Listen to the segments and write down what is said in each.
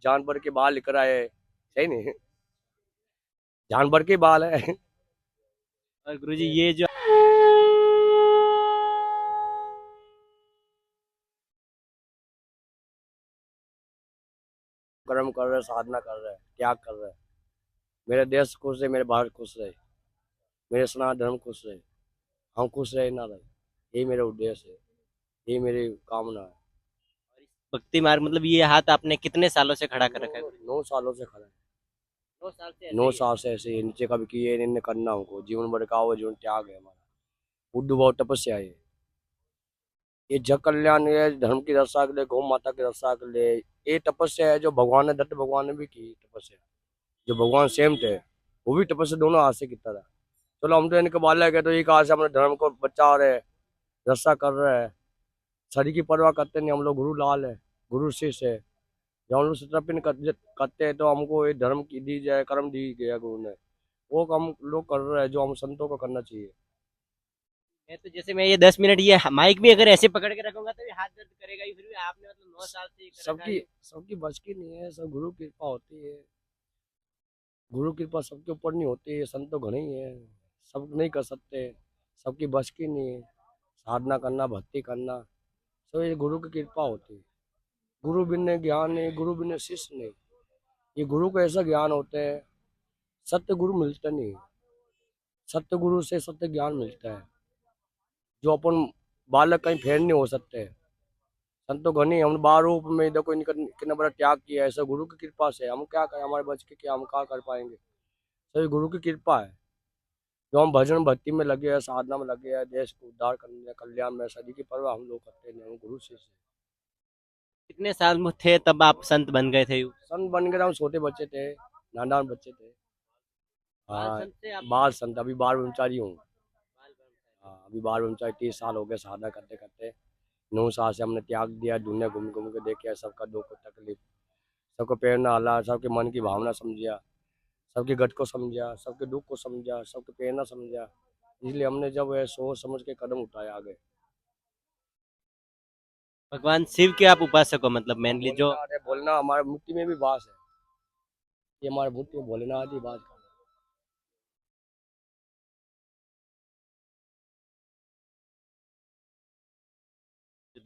जानवर के बाल लेकर आए, सही नहीं? जानवर के बाल है। और गुरुजी ये जो कर्म कर रहे, साधना कर रहे, त्याग कर रहे, मेरे देश खुश रहे, मेरे भारत खुश रहे, मेरे सनातन धर्म खुश रहे, हम खुश रहे ना रहे, यही मेरा उद्देश्य है, यही मेरी कामना है। भक्ति मार्ग मतलब ये हाथ आपने कितने सालों से खड़ा कर रखा है गुरुजी? 9 सालों से खड़ा है। 9 साल से ऐसे 9 ही है। साल से ऐसे ही नीचे कभी किए इन्हें करना हमको, जीवन भर का वो जीवन त्याग है हमारा, बुद्ध बहुत तपस्या है। ये जग कल्याण, ये धर्म की रक्षा के लिए, गौ माता की रक्षा के लिए, ये तपस्या है जो भगवान ने, दत्त भगवान ने भी की तपस्या। जो भगवान सेम थे, वो भी तपस्या दोनों हाथ से किया था। चलो हम तो इनके बालक है, तो एक हाथ से अपने धर्म को बचा रहे, रक्षा कर रहे हैं, शरीर की परवाह करते नहीं। हम लोग गुरु लाल है, गुरु शिष्य है। जब हम लोग सत्यापन करते हैं तो हमको ये धर्म की दी जाए, कर्म दी गया गुरु ने, वो हम लोग कर रहे हैं जो हम संतों को करना चाहिए। मैं तो जैसे मैं ये 10 मिनट ये माइक भी अगर ऐसे पकड़ के रखूंगा तो ये हाथ दर्द करेगा ही, फिर भी आपने मतलब 9 साल से ये कर रखा सबकी है। सबकी बस की नहीं है, सब गुरु की कृपा होती है। गुरु की कृपा सबके ऊपर नहीं होती है, संत तो घने ही है, सब नहीं कर सकते, सबकी बस की नहीं है। साधना करना, भक्ति करना, सब ये गुरु की कृपा होती है। गुरु बिन ज्ञान नहीं, गुरु बिन शिष्य नहीं। ये गुरु को ऐसा ज्ञान होता है, सत्य गुरु मिलता नहीं है। सत्य गुरु से सत्य ज्ञान मिलता है, जो अपन बालक कहीं फेर नहीं हो सकते। संतो घनी हम 12 रूप में देखो इनका कितना बड़ा त्याग किया है, ऐसा गुरु की कृपा से। हम क्या करें, हमारे बच के क्या, हम क्या कर पाएंगे? सभी गुरु की कृपा है। जो हम भजन भक्ति में लगे हैं, साधना में लगे हैं, देश को उद्धार करने में, कल्याण में, सदी की परवाह हम लोग करते हैं, हम गुरु से। कितने साल में थे तब आप संत बन गए थे यूं? संत बन गए, हम छोटे बच्चे थे, नादान बच्चे थे। बाल हाँ, संत से आप बाल संत, अभी बाल ब्रह्मचारी हूँ। बाल ब्रह्मचारी। हाँ, अभी बाल ब्रह्मचारी 30 साल हो गए साधना करते करते। 9 साल से हमने त्याग दिया, दुनिया घूम घूम के देखे, सबका दुख तकलीफ, सबको प्रेरणा हला, सबके मन की भावना समझा, सबके गट को समझा, सबके दुख को समझा, सबके प्रेरणा समझा। इसलिए हमने जब है सोच समझ के कदम उठाया आगे। भगवान शिव के आप उपासक हो मतलब मेनली जो भोलेनाथ है, भोलेनाथ हमारे मुट्ठी में भी वास है। ये हमारे मुट्ठी में भोलेनाथ ही वास कर।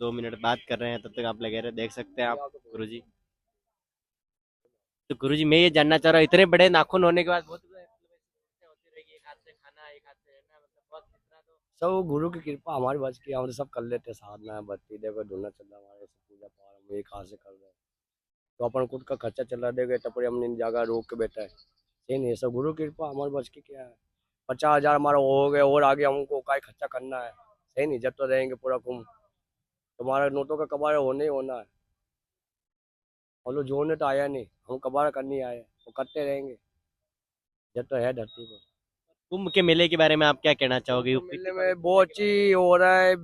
2 मिनट बात कर रहे हैं तब तक आप लगे रहे, देख सकते हैं आप आप तो बोलो। गुरुजी। तो गुरुजी मैं ये जानना चाह रहा हूँ, इतने बड़े नाखून होने के बाद बहुत समस्या होती रहेगी, एक हाथ से खाना एक हाथ से रहना, मतलब बहुत इतना तो। सब गुरु की कृपा हमारे बच की, हम तो सब कर लेते हैं, साधना भक्ति देखो ढूंढना चल रहा हमारे से, पूजा पाठ हम एक हाथ से कर रहे हैं। तो अपन खुद का खर्चा चला देंगे तब हमने इन जगह रोक के बैठा है, सही नहीं? सब गुरु की कृपा, हमारे बच की क्या है? 50,000 हमारा हो गया, और आगे हमको काय खर्चा करना है, सही नहीं? जब तो रहेंगे पूरा कुंभ, तुम्हारा नोटों का कबाड़ा होने ही होना है। और लोग जोड़ने तो आया नहीं, हम कबाड़ा करने आए, वो करते रहेंगे जब तो है धरती पर। कुंभ के मेले के बारे में आप क्या कहना चाहोगे? कुंभ यूपी के मेले पवित्र में मेले बहुत के बारे में। सी हो रहा है,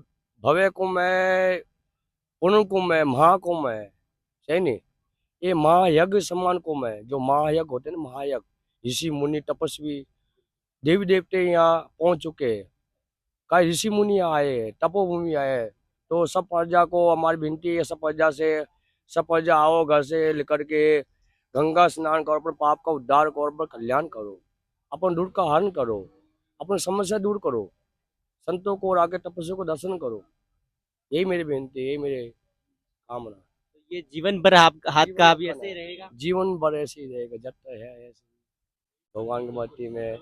भव्य कुंभ है, पूर्ण कुंभ है, महाकुंभ है, सही नहीं? ये महायज्ञ समान कुंभ है, जो महायज्ञ होते हैं ना, महायज्ञ, ऋषि मुनि तपस्वी देवी देवते यहाँ पहुंच चुके हैं। कई ऋषि मुनि आए हैं, तपोभूमि आए हैं। तो सब प्रजा को हमारी विनती है, सब प्रजा से, सब प्रजा आओ घर से लेकर के, गंगा स्नान करो, अपने पाप का उद्धार करो, अपना कल्याण करो, अपन दुख का हरण करो, अपनी समस्या दूर करो, संतों को और आगे तपस्या को दर्शन करो। यही मेरी विनती है, यही मेरे कामना। तो ये जीवन भर आप हाथ जीवन का अभी अपन ऐसे है, ही रहेगा? जीवन भर ऐसे ही रहेगा, जब तक है ऐसे ही। भगवान की मर्जी में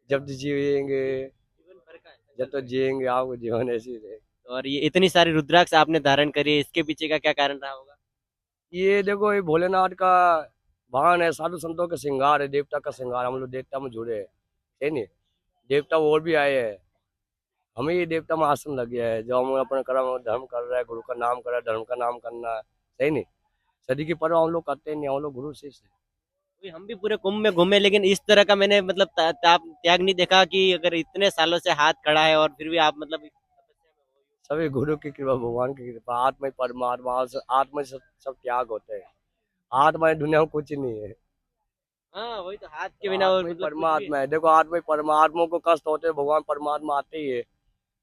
जब तक जिएंगे, जीवन भर का है, जब संकल्प तक है। जिएंगे आपको जीवन ऐसे ही रहेगा। और ये इतनी सारी रुद्राक्ष आपने धारण करी है, इसके पीछे का क्या कारण रहा होगा? ये देखो, ये भोलेनाथ का वाहन है, साधु संतों का श्रृंगार है, देवता का श्रृंगार, हम लोग देवता में जुड़े हैं, है नहीं? देवता और भी आए हैं, हमें ये देवता में आसन लग गया है, जो हम अपने कर्म धर्म कर रहे हैं, गुरु का नाम कर रहे हैं, धर्म का नाम करना है, सही नहीं? सदी की परवाह हम लोग करते नहीं, हम लोग गुरु शिष्य हैं। वही हम भी पूरे कुंभ में घूमे, लेकिन इस तरह का मैंने मतलब त्याग नहीं देखा कि अगर इतने सालों से हाथ खड़ा है और फिर भी आप मतलब इस तपस्या में हो। सभी गुरु की कृपा, भगवान की कृपा, आत्मा ही परमात्मा, आत्मा से सब त्याग होते हैं। आत्मा ही दुनिया में कुछ नहीं है। हाँ वही तो, हाथ के तो बिना और आत्मा ही मतलब कुछ भी। परमात्मा है, देखो आत्मा ही परमात्मा को कष्ट होते हैं, भगवान परमात्मा आते ही है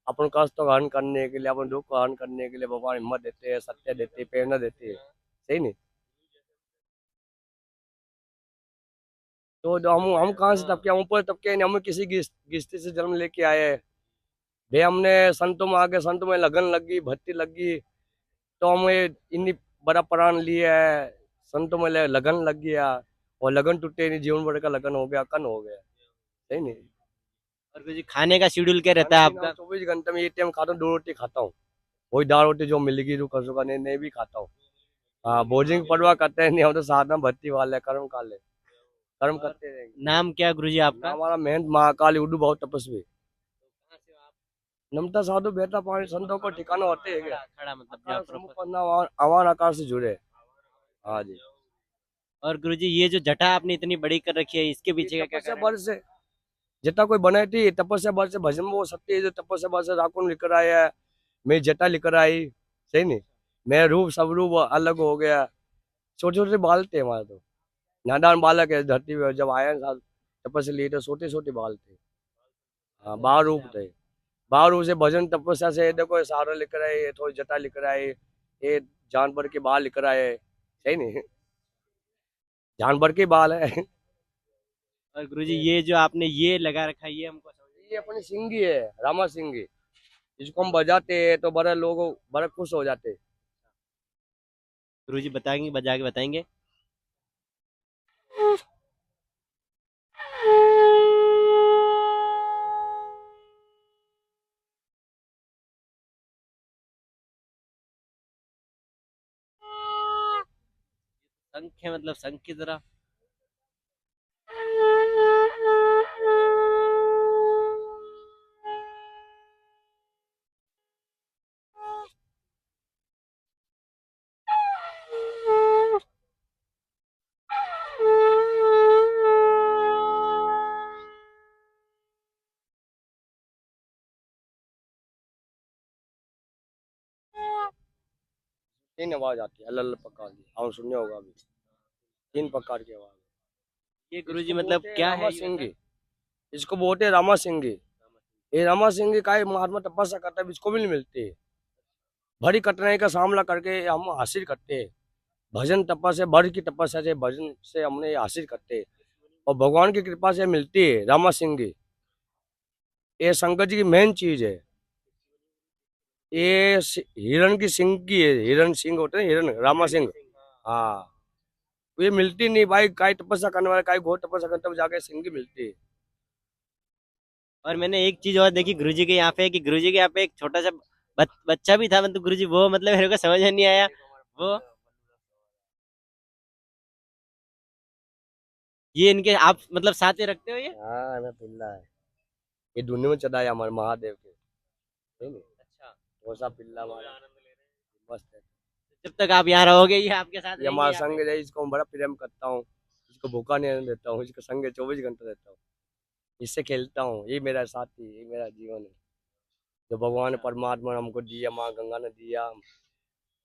अपन कष्ट को हरण करने के लिए, अपन दुख को हरण करने के लिए। भगवान हिम्मत देते हैं, सत्य देते हैं, प्रेरणा देते हैं, सही नहीं? तो हम कहाँ से तबके, हम ऊपर तबके नहीं, हम किसी गिस्ती से जन्म लेके आए हैं भाई। हमने संतों में आके, संतों में लगन लगी, भक्ति लगी, तो हमें इन्नी बड़ा प्राण लिया है। संतों में लगन लग गया, और लगन टूटे नहीं, जीवन भर का लगन हो गया, कन हो गया, सही नहीं। और गुरुजी खाने का शेड्यूल क्या रहता है आपका? 24 घंटे में ये टाइम खाता हूँ, 2 रोटी खाता हूँ, वही दाल रोटी जो मिलेगी, जो कसो का नहीं भी खाता हूँ। हाँ, भोजन की परवाह करते हैं नहीं, हम तो साधना भक्ति वाले, कर्म काले, कर्म और करते रहेंगे। नाम क्या गुरुजी आपका? हमारा मेहनत महाकाली उर्दू बहुत तपस्वी, कहाँ से हो आप? नमता साधु बेहता पानी संतों को ठिकाना होते है क्या? खड़ा खड़ा मतलब आकार क्या सम्मुख प्रॉपर? पन्ना आवान आकार से जुड़े। हाँ जी। और गुरुजी ये जो जटा आपने इतनी बड़ी कर रखी है, इसके ये पीछे का क्या तपस्या कारण है? बल से, जितना कोई बनाई थी तपस्या बल से, भजन में वो सत्य है जो तपस्या बल से राकुन लेकर आया है, मेरी जटा लेकर आई, सही नहीं। मेरा रूप सब रूप अलग हो गया। छोटे छोटे बाल थे हमारे, तो नादान बालक है धरती पे, जब आया साल तपस्या लिए तो छोटे छोटे बाल थे। हाँ, बाल रूप थे, बाल रूप से भजन तपस्या से देखो, ये सारा लेकर आए, ये थोड़ी जटा लेकर आए, ये जानवर के बाल लेकर आए, सही नहीं, जानवर के बाल है। और गुरुजी ये जो आपने ये लगा रखा है ये हमको समझ ये अपनी सिंगी है, रामा सिंगी, इसको हम बजाते हैं तो बड़े लोग बड़े खुश हो जाते हैं। गुरुजी बताएंगे, बजा के बताएंगे। शंख है मतलब शंख की तरह। तीन आवाज आती है, अलग अलग प्रकार की, और सुनने होगा अभी, 3 प्रकार की आवाज। ये गुरुजी इसको मतलब बोलते हैं क्या रामा है ये वैसे? सिंगी, इसको बोलते हैं रामा सिंगी। ये रामा सिंगी का ही महात्मा तपस्या करता है, इसको भी नहीं मिलती है। बड़ी कठिनाई का सामना करके हम हासिल करते हैं, भजन तपस्या, बड़ की तपस्या से, भजन से हमने ये हासिल करते हैं, और भगवान की कृपा से मिलती है रामा सिंगी। ये शंकर जी की मेन चीज है। ये हिरण की सिंग की है, हिरण सिंह होते हैं, हिरण रामा सिंह। हाँ, ये मिलती नहीं भाई, काय तपस्या करने वाले, काय घोर तपस्या करते हुए जाके सिंगी मिलती है। और मैंने एक चीज और देखी गुरुजी के यहाँ पे कि गुरुजी के यहाँ पे एक छोटा सा बच्चा भी था, मतलब गुरुजी वो मतलब मेरे को समझ में नहीं आया वो। ये इनके आप मतलब साथ ही रखते हो ये? हाँ ना, पिल्ला है, ये दुनिया में चढ़ाया हमारे महादेव के, है नहीं, अच्छा। वैसा पिल्ला हमारा मस्त है। जब तक आप यहाँ रहोगे ये आपके साथ ये रहेंगे हमारा यहाँ पे? संग है, इसको हम बड़ा प्रेम करता हूँ, इसको भूखा नहीं रहने देता हूँ, इसको संग 24 घंटे रहता हूँ, इससे खेलता हूँ, ये मेरा साथी, ये मेरा जीवन है, जो भगवान ने, अच्छा। परमात्मा ने हमको दिया, माँ गंगा ने दिया,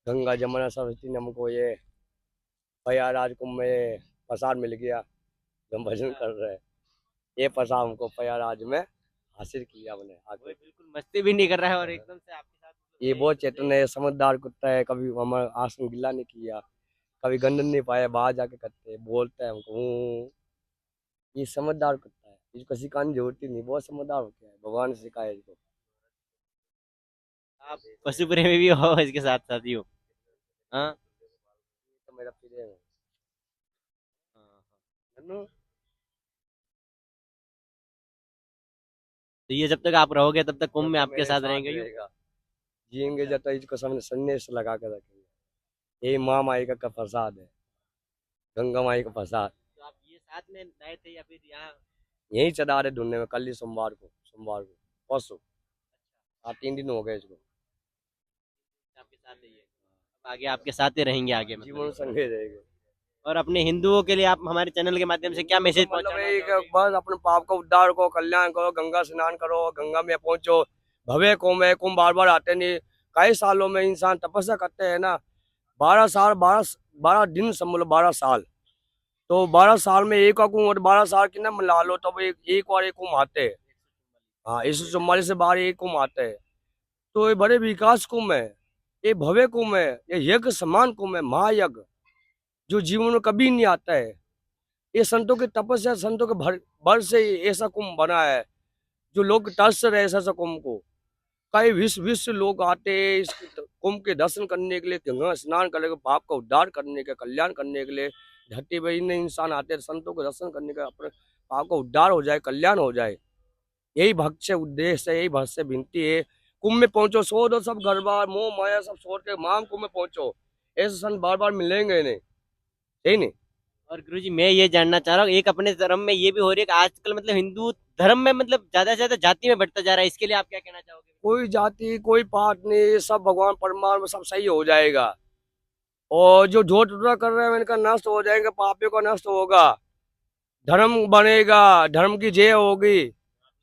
गंगा जमुना सरस्वती ने हमको ये प्रयागराज कुंभ में प्रसाद मिल गया, जो हम भजन कर रहे हैं, ये प्रसाद हमको प्रयागराज में हासिल किया हमने वो आके। बिल्कुल मस्ती भी नहीं कर रहा है और एकदम से आपके साथ मतलब ये है बहुत मतलब चेतन है, समझदार कुत्ता है, कभी हमारा आसन गिला नहीं किया, कभी गंदन नहीं पाया, बाहर जाके करते हैं, बोलता है हमको ये समझदार कुत्ता है, इसको सिखाने की जरूरत ही नहीं, बहुत समझदार हो गया है, भगवान ने सिखाया इसको। आप पशु प्रेमी भी हो इसके साथ साथ ही हो। हाँ। तो मेरा प्रिय है। हाँ। नन्नू, तो ये जब तक आप रहोगे तब तक कुंभ जब में तक आपके मेरे साथ साथ रहेंगे यूँ? रहेगा, जिएंगे अच्छा। जब तक इसको सामने संन्यास लगा के रखेंगे। ये माँ माई का प्रसाद है, गंगा माई का प्रसाद, तो आप ये साथ में लाए थे या फिर यहाँ? यही चढ़ा रहे ढूंढने में, कल ही सोमवार को परसों, हाँ 3 दिन हो गए इसको। आपके साथ ही है, अब आगे आपके साथ ही रहेंगे आगे मतलब जीवन इस तरह। संगे रहेगा। और अपने हिंदुओं के लिए आप हमारे चैनल के माध्यम से क्या हिंदुओं का मैसेज मतलब पहुंचाना है कि चाहोगे? बस अपने पाप को उद्धार को, कल्याण करो, गंगा स्नान करो, गंगा में पहुंचो, भव्य कुंभ है, कुंभ बार बार आते नहीं, कई सालों में इंसान तपस्या करते हैं ना, 12 साल, 12 दिन समझ लो, 12 साल, तो 12 साल में एक का कुंभ, और 12 साल की ना मिला लो, तब एक बार एक कुंभ आते हैं। हाँ, 144 से बाहर एक कुंभ आते हैं, तो ये बड़े विकास कुंभ है, ये भव्य कुंभ है, ये यज्ञ समान कुंभ है, महायज्ञ, जो जीवन में कभी नहीं आता है। ये संतों की तपस्या, संतों के बल से ही ऐसा कुंभ बना है, जो लोग तरस रहे हैं ऐसा कुंभ को। कई विश्व विश्व लोग आते हैं इस कुंभ के दर्शन करने के लिए, गंगा स्नान करने के, पाप का उद्धार करने के, कल्याण करने के लिए। धरती पर इतने इंसान आते हैं संतों के दर्शन करने के, अपने पाप का उद्धार हो जाए, कल्याण हो जाए। यही भक्त से उद्देश्य है, यही भक्त से विनती है। कुंभ में पहुंचो, छोड़ दो सब घर बार मोह माया सब छोड़ के माम कुंभ में पहुंचो। ऐसे संत बार बार मिलेंगे नहीं, यही नहीं। और गुरुजी मैं ये जानना चाह रहा हूँ, एक अपने धर्म में ये भी हो रही है कि आजकल मतलब हिंदू धर्म में मतलब ज्यादा से ज्यादा जाति में बढ़ता जा रहा है, इसके लिए आप क्या कहना चाहोगे? कोई जाति कोई पात नहीं, सब भगवान परमात्मा, सब सही हो जाएगा। और जो झूठ टूटा कर रहे हैं इनका नष्ट हो जाएगा, पापियों का नष्ट होगा, धर्म बनेगा, धर्म की जय होगी,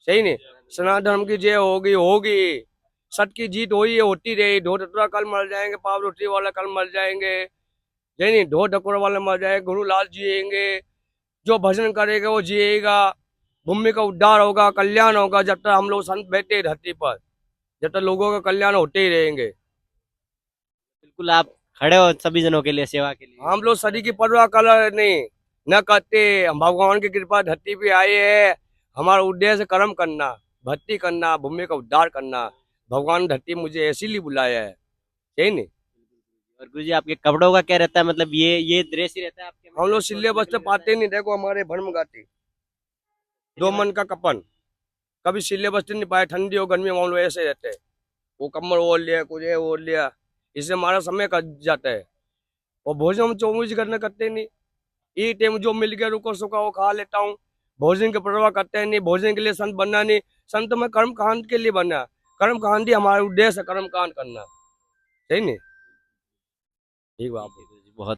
सही नहीं। सनातन धर्म की जय होगी होगी। सत्य की जीत हुई है, होती रही। ढोर टटोरा कल मर जाएंगे, पाव रोटी वाला कल मर जाएंगे, सही नहीं। ढोर ढकोरा वाले मर जाएंगे, गुरु लाल जिएंगे। जो भजन करेगा वो जिएगा, भूमि का उद्धार होगा, कल्याण होगा। जब तक हम लोग संत बैठे हैं धरती पर, जब तक लोगों का कल्याण होते ही रहेंगे। बिल्कुल आप खड़े हो सभी जनों के लिए, सेवा के लिए। हम लोग शरीर की परवाह कलर नहीं न करते। हम भगवान की कृपा धरती पे आए हैं, हमारा उद्देश्य कर्म करना, भक्ति करना, भूमि का उद्धार करना। भगवान धरती मुझे इसीलिए बुलाया है, सही नहीं। और गुरुजी आपके कपड़ों का क्या रहता है, मतलब ये ड्रेस ही रहता है आपके में? हम लोग ड्रेस कोड सिल्ले अलग बस्ते अलग रहता पाते है? नहीं। देखो हमारे भरम गाती दो मन का कपन, कभी सिल्ले बस्ते नहीं पाए। ठंडी हो गर्मी हो हम लोग ऐसे रहते हैं। वो कम्बल ओढ़ लिया, कुछ ये ओढ़ लिया, इससे हमारा समय कट जाता है। और भोजन हम 24 घंटे करते नहीं। ये टाइम जो मिल गया रुको सुखा वो खा लेता हूँ। भोजन की परवाह करते हैं नहीं। भोजन के लिए संत बनना नहीं, संत में कर्म कांड के लिए बनना। कर्म कांड ही हमारा उद्देश्य है, कर्म कांड करना, सही नहीं। ठीक बात।